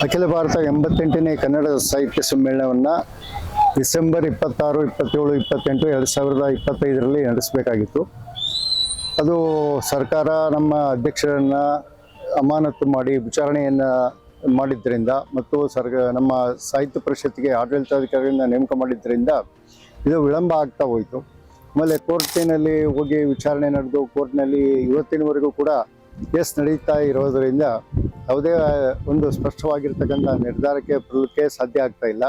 ಅಖಿಲ ಭಾರತ 88ನೇ ಕನ್ನಡ ಸಾಹಿತ್ಯ ಸಮ್ಮೇಳನವನ್ನು ಡಿಸೆಂಬರ್ 26, 27, 28, 2025ರಲ್ಲಿ ನಡೆಸಬೇಕಾಗಿತ್ತು. ಅದು ಸರ್ಕಾರ ನಮ್ಮ ಅಧ್ಯಕ್ಷರನ್ನು ಅಮಾನತು ಮಾಡಿ ವಿಚಾರಣೆಯನ್ನು ಮಾಡಿದ್ದರಿಂದ ಮತ್ತು ನಮ್ಮ ಸಾಹಿತ್ಯ ಪರಿಷತ್ತಿಗೆ ಆಡಳಿತಾಧಿಕಾರಿಯನ್ನು ನೇಮಕ ಮಾಡಿದ್ದರಿಂದ ಇದು ವಿಳಂಬ ಆಗ್ತಾ ಹೋಯಿತು. ಆಮೇಲೆ ಕೋರ್ಟಿನಲ್ಲಿ ಹೋಗಿ ವಿಚಾರಣೆ ನಡೆದು ಕೋರ್ಟ್ನಲ್ಲಿ ಇವತ್ತಿನವರೆಗೂ ಕೂಡ ಕೇಸ್ ನಡೀತಾ ಇರೋದರಿಂದ ಯಾವುದೇ ಒಂದು ಸ್ಪಷ್ಟವಾಗಿರ್ತಕ್ಕಂಥ ನಿರ್ಧಾರಕ್ಕೆ ಬರಲಿಕ್ಕೆ ಸಾಧ್ಯ ಆಗ್ತಾ ಇಲ್ಲ.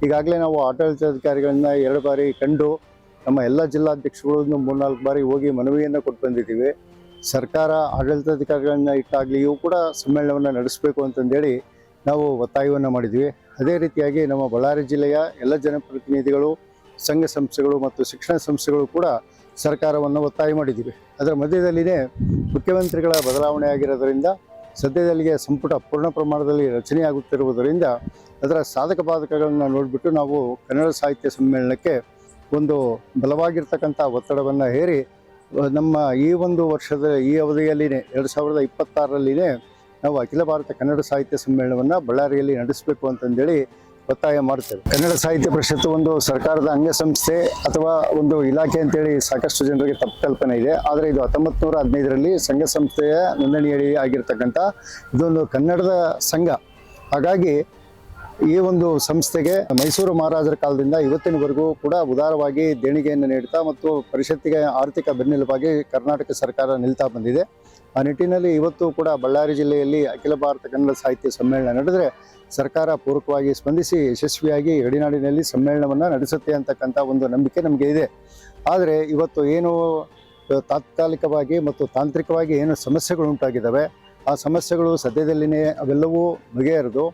ಈಗಾಗಲೇ ನಾವು ಆಡಳಿತಾಧಿಕಾರಿಗಳನ್ನ 2 ಬಾರಿ ಕಂಡು ನಮ್ಮ ಎಲ್ಲ ಜಿಲ್ಲಾಧ್ಯಕ್ಷಗಳನ್ನು 3-4 ಬಾರಿ ಹೋಗಿ ಮನವಿಯನ್ನು ಕೊಟ್ಟು ಬಂದಿದ್ದೀವಿ. ಸರ್ಕಾರ ಆಡಳಿತಾಧಿಕಾರಿಗಳನ್ನ ಇಟ್ಟಾಗಲಿಯೂ ಕೂಡ ಸಮ್ಮೇಳನವನ್ನು ನಡೆಸಬೇಕು ಅಂತಂದೇಳಿ ನಾವು ಒತ್ತಾಯವನ್ನು ಮಾಡಿದ್ವಿ. ಅದೇ ರೀತಿಯಾಗಿ ನಮ್ಮ ಬಳ್ಳಾರಿ ಜಿಲ್ಲೆಯ ಎಲ್ಲ ಜನಪ್ರತಿನಿಧಿಗಳು, ಸಂಘ ಸಂಸ್ಥೆಗಳು ಮತ್ತು ಶಿಕ್ಷಣ ಸಂಸ್ಥೆಗಳು ಕೂಡ ಸರ್ಕಾರವನ್ನು ಒತ್ತಾಯ ಮಾಡಿದ್ದೀವಿ. ಅದರ ಮಧ್ಯದಲ್ಲಿನೇ ಮುಖ್ಯಮಂತ್ರಿಗಳ ಬದಲಾವಣೆ ಆಗಿರೋದರಿಂದ ಸದ್ಯದಲ್ಲಿಗೆ ಸಂಪುಟ ಪೂರ್ಣ ಪ್ರಮಾಣದಲ್ಲಿ ರಚನೆಯಾಗುತ್ತಿರುವುದರಿಂದ ಅದರ ಸಾಧಕ ಬಾಧಕಗಳನ್ನು ನೋಡಿಬಿಟ್ಟು ನಾವು ಕನ್ನಡ ಸಾಹಿತ್ಯ ಸಮ್ಮೇಳನಕ್ಕೆ ಒಂದು ಬಲವಾಗಿರ್ತಕ್ಕಂಥ ಒತ್ತಡವನ್ನು ಹೇರಿ ನಮ್ಮ ಈ ಒಂದು ವರ್ಷದ ಈ ಅವಧಿಯಲ್ಲಿನೇ 2026ರಲ್ಲಿನೇ ನಾವು ಅಖಿಲ ಭಾರತ ಕನ್ನಡ ಸಾಹಿತ್ಯ ಸಮ್ಮೇಳನವನ್ನು ಬಳ್ಳಾರಿಯಲ್ಲಿ ನಡೆಸಬೇಕು ಅಂತಂದೇಳಿ ಒತ್ತಾಯ ಮಾಡ್ತೇವೆ. ಕನ್ನಡ ಸಾಹಿತ್ಯ ಪರಿಷತ್ತು ಒಂದು ಸರ್ಕಾರದ ಅಂಗಸಂಸ್ಥೆ ಅಥವಾ ಒಂದು ಇಲಾಖೆ ಅಂತೇಳಿ ಸಾಕಷ್ಟು ಜನರಿಗೆ ತಪ್ಪು ಕಲ್ಪನೆ ಇದೆ. ಆದರೆ ಇದು 1915ರಲ್ಲಿ ಸಂಘ ಸಂಸ್ಥೆಯ ನೋಂದಣಿಯಡಿ ಆಗಿರ್ತಕ್ಕಂಥ ಇದೊಂದು ಕನ್ನಡದ ಸಂಘ. ಹಾಗಾಗಿ ಈ ಒಂದು ಸಂಸ್ಥೆಗೆ ಮೈಸೂರು ಮಹಾರಾಜರ ಕಾಲದಿಂದ ಇವತ್ತಿನವರೆಗೂ ಕೂಡ ಉದಾರವಾಗಿ ದೇಣಿಗೆಯನ್ನು ನೀಡ್ತಾ ಮತ್ತು ಪರಿಷತ್ತಿಗೆ ಆರ್ಥಿಕ ಬೆನ್ನೆಲುಬಾಗಿ ಕರ್ನಾಟಕ ಸರ್ಕಾರ ನಿಲ್ತಾ ಬಂದಿದೆ. ಆ ನಿಟ್ಟಿನಲ್ಲಿ ಇವತ್ತು ಕೂಡ ಬಳ್ಳಾರಿ ಜಿಲ್ಲೆಯಲ್ಲಿ ಅಖಿಲ ಭಾರತ ಕನ್ನಡ ಸಾಹಿತ್ಯ ಸಮ್ಮೇಳನ ನಡೆದರೆ ಸರ್ಕಾರ ಪೂರಕವಾಗಿ ಸ್ಪಂದಿಸಿ ಯಶಸ್ವಿಯಾಗಿ ಗಡಿನಾಡಿನಲ್ಲಿ ಸಮ್ಮೇಳನವನ್ನು ನಡೆಸುತ್ತೆ ಅಂತಕ್ಕಂಥ ಒಂದು ನಂಬಿಕೆ ನಮಗೆ ಇದೆ. ಆದರೆ ಇವತ್ತು ಏನು ತಾತ್ಕಾಲಿಕವಾಗಿ ಮತ್ತು ತಾಂತ್ರಿಕವಾಗಿ ಏನು ಸಮಸ್ಯೆಗಳು ಉಂಟಾಗಿದ್ದಾವೆ ಆ ಸಮಸ್ಯೆಗಳು ಸದ್ಯದಲ್ಲಿನೇ ಅವೆಲ್ಲವೂ ಬಗೆಹರಿದು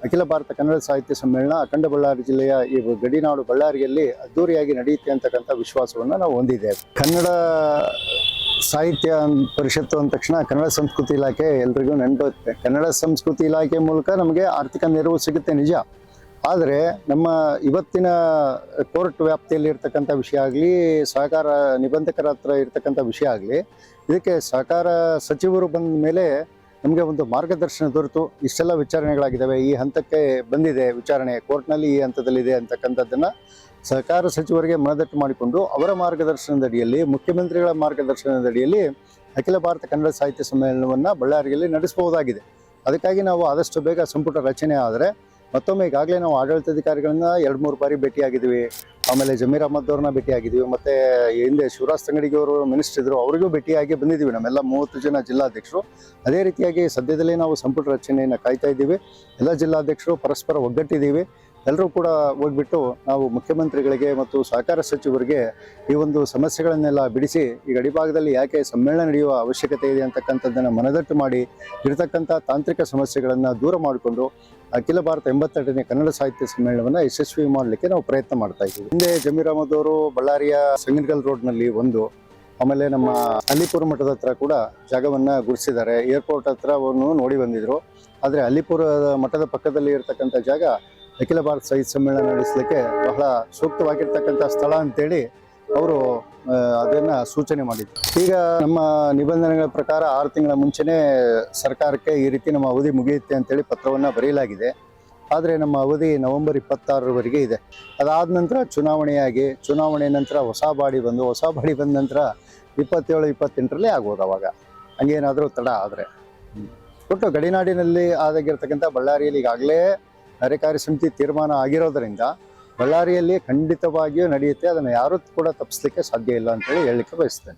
ಅಖಿಲ ಭಾರತ ಕನ್ನಡ ಸಾಹಿತ್ಯ ಸಮ್ಮೇಳನ ಅಖಂಡ ಬಳ್ಳಾರಿ ಜಿಲ್ಲೆಯ ಈ ಗಡಿನಾಡು ಬಳ್ಳಾರಿಯಲ್ಲಿ ಅದ್ದೂರಿಯಾಗಿ ನಡೆಯುತ್ತೆ ಅಂತಕ್ಕಂಥ ವಿಶ್ವಾಸವನ್ನು ನಾವು ಹೊಂದಿದ್ದೇವೆ. ಕನ್ನಡ ಸಾಹಿತ್ಯ ಪರಿಷತ್ತು ಅಂದ ತಕ್ಷಣ ಕನ್ನಡ ಸಂಸ್ಕೃತಿ ಇಲಾಖೆ ಎಲ್ರಿಗೂ ನೆನಪುತ್ತೆ. ಕನ್ನಡ ಸಂಸ್ಕೃತಿ ಇಲಾಖೆ ಮೂಲಕ ನಮಗೆ ಆರ್ಥಿಕ ನೆರವು ಸಿಗುತ್ತೆ ನಿಜ. ಆದರೆ ನಮ್ಮ ಇವತ್ತಿನ ಕೋರ್ಟ್ ವ್ಯಾಪ್ತಿಯಲ್ಲಿ ಇರ್ತಕ್ಕಂಥ ವಿಷಯ ಆಗಲಿ, ಸಹಕಾರ ನಿಬಂಧಕರ ಹತ್ರ ಇರ್ತಕ್ಕಂಥ ವಿಷಯ ಆಗಲಿ, ಇದಕ್ಕೆ ಸಹಕಾರ ಸಚಿವರು ಬಂದ ಮೇಲೆ ನಮಗೆ ಒಂದು ಮಾರ್ಗದರ್ಶನ ದೊರೆತು ಇಷ್ಟೆಲ್ಲ ವಿಚಾರಣೆಗಳಾಗಿದ್ದಾವೆ, ಈ ಹಂತಕ್ಕೆ ಬಂದಿದೆ ವಿಚಾರಣೆ, ಕೋರ್ಟ್ನಲ್ಲಿ ಈ ಹಂತದಲ್ಲಿದೆ ಅಂತಕ್ಕಂಥದ್ದನ್ನು ಸಹಕಾರ ಸಚಿವರಿಗೆ ಮನದಟ್ಟು ಮಾಡಿಕೊಂಡು ಅವರ ಮಾರ್ಗದರ್ಶನದಡಿಯಲ್ಲಿ, ಮುಖ್ಯಮಂತ್ರಿಗಳ ಮಾರ್ಗದರ್ಶನದಡಿಯಲ್ಲಿ ಅಖಿಲ ಭಾರತ ಕನ್ನಡ ಸಾಹಿತ್ಯ ಸಮ್ಮೇಳನವನ್ನು ಬಳ್ಳಾರಿಯಲ್ಲಿ ನಡೆಸಬಹುದಾಗಿದೆ. ಅದಕ್ಕಾಗಿ ನಾವು ಆದಷ್ಟು ಬೇಗ ಸಂಪುಟ ರಚನೆ ಆದರೆ ಮತ್ತೊಮ್ಮೆ ಈಗಾಗಲೇ ನಾವು ಆಡಳಿತಾಧಿಕಾರಿಗಳನ್ನ 2-3 ಬಾರಿ ಭೇಟಿಯಾಗಿದ್ದೀವಿ. ಆಮೇಲೆ ಜಮೀರ್ ಅಹಮದ್ ಅವ್ರನ್ನ ಭೇಟಿಯಾಗಿದ್ದೀವಿ. ಮತ್ತು ಹಿಂದೆ ಶಿವರಾಜ್ ತಂಗಡಿಗೆ ಅವರು ಮಿನಿಸ್ಟರ್ ಇದ್ದರು, ಅವರಿಗೂ ಭೇಟಿಯಾಗಿ ಬಂದಿದ್ದೀವಿ ನಮ್ಮೆಲ್ಲ 30 ಜನ ಜಿಲ್ಲಾಧ್ಯಕ್ಷರು. ಅದೇ ರೀತಿಯಾಗಿ ಸದ್ಯದಲ್ಲೇ ನಾವು ಸಂಪುಟ ರಚನೆಯನ್ನು ಕಾಯ್ತಾ ಇದ್ದೀವಿ. ಎಲ್ಲ ಜಿಲ್ಲಾಧ್ಯಕ್ಷರು ಪರಸ್ಪರ ಒಗ್ಗಟ್ಟಿದ್ದೀವಿ. ಎಲ್ಲರೂ ಕೂಡ ಹೋಗ್ಬಿಟ್ಟು ನಾವು ಮುಖ್ಯಮಂತ್ರಿಗಳಿಗೆ ಮತ್ತು ಸಹಕಾರ ಸಚಿವರಿಗೆ ಈ ಒಂದು ಸಮಸ್ಯೆಗಳನ್ನೆಲ್ಲ ಬಿಡಿಸಿ ಈ ಗಡಿಭಾಗದಲ್ಲಿ ಯಾಕೆ ಸಮ್ಮೇಳನ ನಡೆಯುವ ಅವಶ್ಯಕತೆ ಇದೆ ಅಂತಕ್ಕಂಥದ್ದನ್ನು ಮನದಟ್ಟು ಮಾಡಿ ಇರತಕ್ಕಂಥ ತಾಂತ್ರಿಕ ಸಮಸ್ಯೆಗಳನ್ನು ದೂರ ಮಾಡಿಕೊಂಡು ಅಖಿಲ ಭಾರತ 88ನೇ ಕನ್ನಡ ಸಾಹಿತ್ಯ ಸಮ್ಮೇಳನವನ್ನು ಯಶಸ್ವಿ ಮಾಡಲಿಕ್ಕೆ ನಾವು ಪ್ರಯತ್ನ ಮಾಡ್ತಾ ಇದ್ದೀವಿ. ಹಿಂದೆ ಜಮೀರ್ ಅಹಮದ್ ಅವರು ಬಳ್ಳಾರಿಯ ಸಂಗನಕಲ್ ರೋಡ್ನಲ್ಲಿ ಒಂದು, ಆಮೇಲೆ ನಮ್ಮ ಅಲ್ಲಿಪುರ ಮಠದ ಹತ್ರ ಕೂಡ ಜಾಗವನ್ನು ಗುರುತಿಸಿದ್ದಾರೆ. ಏರ್ಪೋರ್ಟ್ ಹತ್ರ ಅವನು ನೋಡಿ ಬಂದಿದ್ರು. ಆದರೆ ಅಲ್ಲಿಪುರ ಮಠದ ಪಕ್ಕದಲ್ಲಿ ಇರತಕ್ಕಂಥ ಜಾಗ ಅಖಿಲ ಭಾರತ ಸಾಹಿತ್ಯ ಸಮ್ಮೇಳನ ನಡೆಸಲಿಕ್ಕೆ ಬಹಳ ಸೂಕ್ತವಾಗಿರ್ತಕ್ಕಂಥ ಸ್ಥಳ ಅಂತೇಳಿ ಅವರು ಅದನ್ನು ಸೂಚನೆ ಮಾಡಿದ್ರು. ಈಗ ನಮ್ಮ ನಿಬಂಧನೆಗಳ ಪ್ರಕಾರ 6 ತಿಂಗಳ ಮುಂಚೆನೇ ಸರ್ಕಾರಕ್ಕೆ ಈ ರೀತಿ ನಮ್ಮ ಅವಧಿ ಮುಗಿಯುತ್ತೆ ಅಂತೇಳಿ ಪತ್ರವನ್ನು ಬರೆಯಲಾಗಿದೆ. ಆದರೆ ನಮ್ಮ ಅವಧಿ ನವೆಂಬರ್ 26ರವರೆಗೆ ಇದೆ. ಅದಾದ ನಂತರ ಚುನಾವಣೆ ನಂತರ ಹೊಸ ಬಾಡಿ ಬಂದ ನಂತರ 27, 28ರಲ್ಲಿ ಆಗ್ಬೋದು. ಅವಾಗ ಹಂಗೇನಾದರೂ ತಡ ಆದರೆ ಒಟ್ಟು ಗಡಿನಾಡಿನಲ್ಲಿ ಆದಾಗಿರ್ತಕ್ಕಂಥ ಬಳ್ಳಾರಿಯಲ್ಲಿ ಈಗಾಗಲೇ ಕಾರ್ಯಕಾರಿ ಸಮಿತಿ ತೀರ್ಮಾನ ಆಗಿರೋದರಿಂದ ಬಳ್ಳಾರಿಯಲ್ಲಿ ಖಂಡಿತವಾಗಿಯೂ ನಡೆಯುತ್ತೆ. ಅದನ್ನು ಯಾರೂ ಕೂಡ ತಪ್ಪಿಸ್ಲಿಕ್ಕೆ ಸಾಧ್ಯ ಇಲ್ಲ ಅಂತೇಳಿ ಹೇಳಲಿಕ್ಕೆ ಬಯಸ್ತೇನೆ.